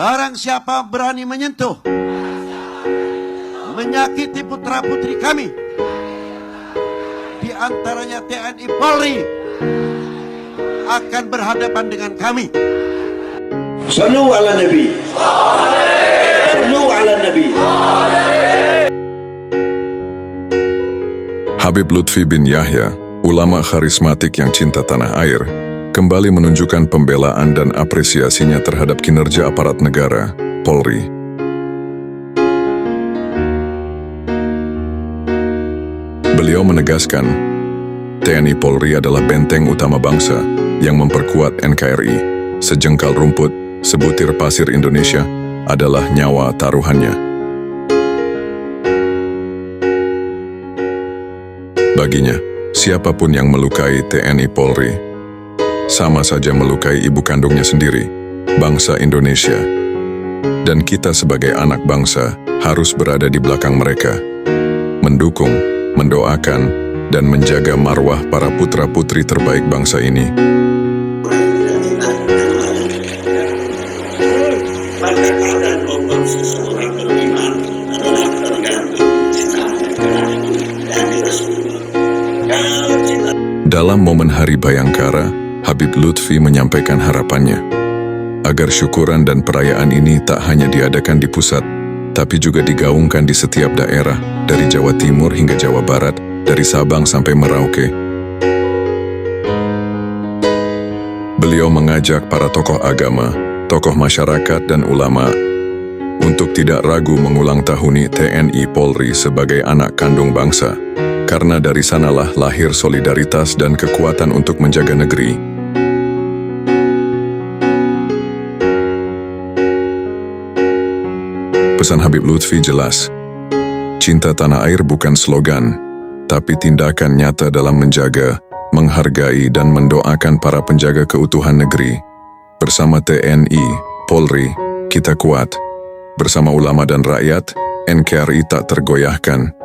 Barang siapa berani menyentuh, menyakiti putra-putri kami, di antaranya TNI Polri, akan berhadapan dengan kami. Sallu ala Nabi. Sallu ala Nabi. Habib Lutfi bin Yahya, ulama karismatik yang cinta tanah air, kembali menunjukkan pembelaan dan apresiasinya terhadap kinerja aparat negara, Polri. Beliau menegaskan, TNI Polri adalah benteng utama bangsa yang memperkuat NKRI. Sejengkal rumput, sebutir pasir Indonesia adalah nyawa taruhannya. Baginya, siapapun yang melukai TNI Polri, sama saja melukai ibu kandungnya sendiri, bangsa Indonesia. Dan kita sebagai anak bangsa harus berada di belakang mereka, mendukung, mendoakan, dan menjaga marwah para putra-putri terbaik bangsa ini. Dalam momen Hari Bayangkara, Habib Lutfi menyampaikan harapannya agar syukuran dan perayaan ini tak hanya diadakan di pusat, tapi juga digaungkan di setiap daerah, dari Jawa Timur hingga Jawa Barat, dari Sabang sampai Merauke. Beliau mengajak para tokoh agama, tokoh masyarakat dan ulama untuk tidak ragu mengulang tahuni TNI Polri sebagai anak kandung bangsa, karena dari sanalah lahir solidaritas dan kekuatan untuk menjaga negeri. Pesan Habib Lutfi jelas, cinta tanah air bukan slogan, tapi tindakan nyata dalam menjaga, menghargai dan mendoakan para penjaga keutuhan negeri. Bersama TNI, Polri, kita kuat. Bersama ulama dan rakyat, NKRI tak tergoyahkan.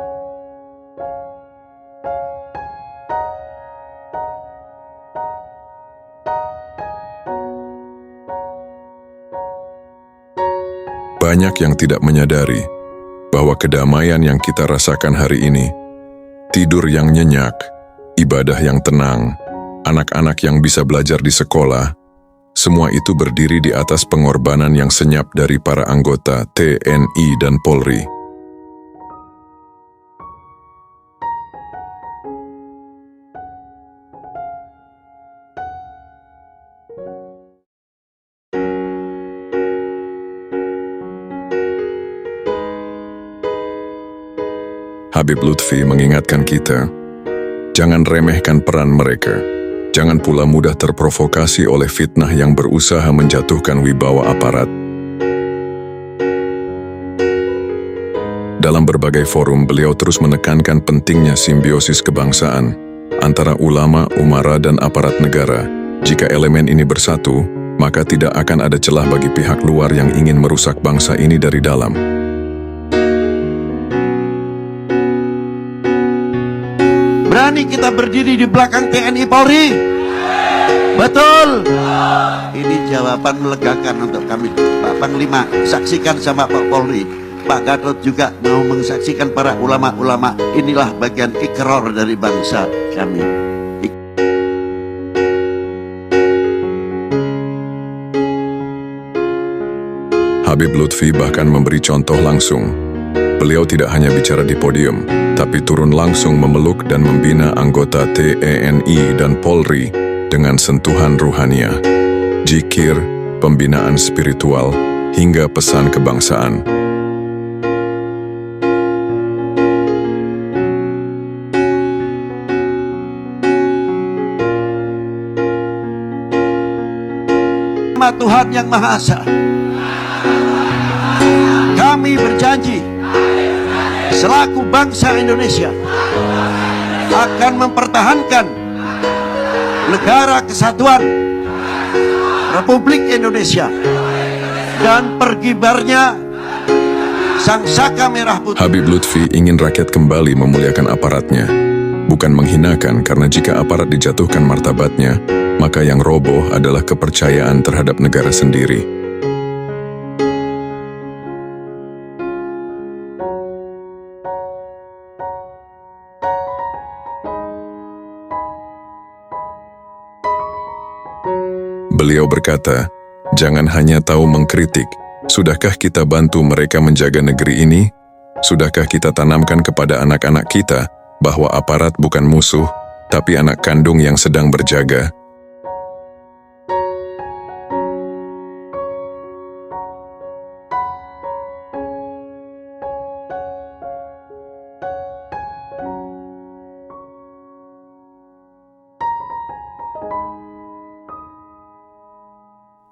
Banyak yang tidak menyadari bahwa kedamaian yang kita rasakan hari ini, tidur yang nyenyak, ibadah yang tenang, anak-anak yang bisa belajar di sekolah, semua itu berdiri di atas pengorbanan yang senyap dari para anggota TNI dan Polri. Habib Lutfi mengingatkan kita, jangan remehkan peran mereka. Jangan pula mudah terprovokasi oleh fitnah yang berusaha menjatuhkan wibawa aparat. Dalam berbagai forum, beliau terus menekankan pentingnya simbiosis kebangsaan antara ulama, umara, dan aparat negara. Jika elemen ini bersatu, maka tidak akan ada celah bagi pihak luar yang ingin merusak bangsa ini dari dalam. Berani kita berdiri di belakang TNI Polri? Betul. Ini jawaban melegakan untuk kami, Pak Panglima. Saksikan sama Pak Polri. Pak Gatot juga mau mensaksikan para ulama-ulama. Inilah bagian ikrar dari bangsa kami. Habib Lutfi bahkan memberi contoh langsung. Beliau tidak hanya bicara di podium, tapi turun langsung memeluk dan membina anggota TNI dan Polri dengan sentuhan ruhaniah, zikir, pembinaan spiritual, hingga pesan kebangsaan. Nama Tuhan Yang Maha Esa, kami berjanji selaku bangsa Indonesia akan mempertahankan negara kesatuan Republik Indonesia dan pergibarnya sang saka merah putih. Habib Lutfi ingin rakyat kembali memuliakan aparatnya, bukan menghinakan, karena jika aparat dijatuhkan martabatnya, maka yang roboh adalah kepercayaan terhadap negara sendiri. Beliau berkata, "Jangan hanya tahu mengkritik. Sudahkah kita bantu mereka menjaga negeri ini? Sudahkah kita tanamkan kepada anak-anak kita bahwa aparat bukan musuh, tapi anak kandung yang sedang berjaga?"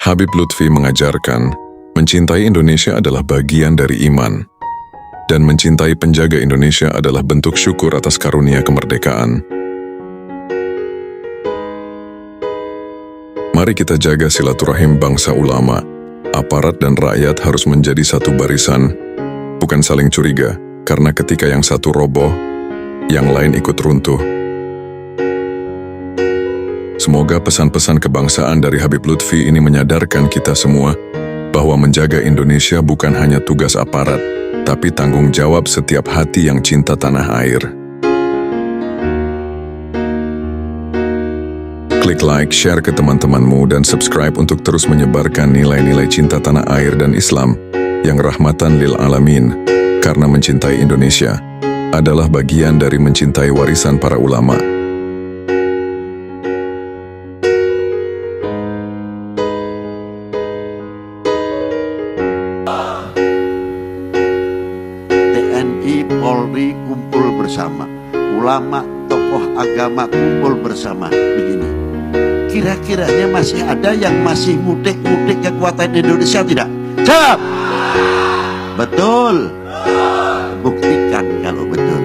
Habib Lutfi mengajarkan, mencintai Indonesia adalah bagian dari iman, dan mencintai penjaga Indonesia adalah bentuk syukur atas karunia kemerdekaan. Mari kita jaga silaturahim bangsa ulama. Aparat dan rakyat harus menjadi satu barisan, bukan saling curiga, karena ketika yang satu roboh, yang lain ikut runtuh. Semoga pesan-pesan kebangsaan dari Habib Lutfi ini menyadarkan kita semua bahwa menjaga Indonesia bukan hanya tugas aparat, tapi tanggung jawab setiap hati yang cinta tanah air. Klik like, share ke teman-temanmu, dan subscribe untuk terus menyebarkan nilai-nilai cinta tanah air dan Islam yang rahmatan lil alamin, karena mencintai Indonesia adalah bagian dari mencintai warisan para ulama. TNI, Polri kumpul bersama, ulama, tokoh agama kumpul bersama. Begini, kira-kiranya masih ada yang masih ngudik-ngudik kekuatan Indonesia tidak? Jawab. Betul. Buktikan kalau betul.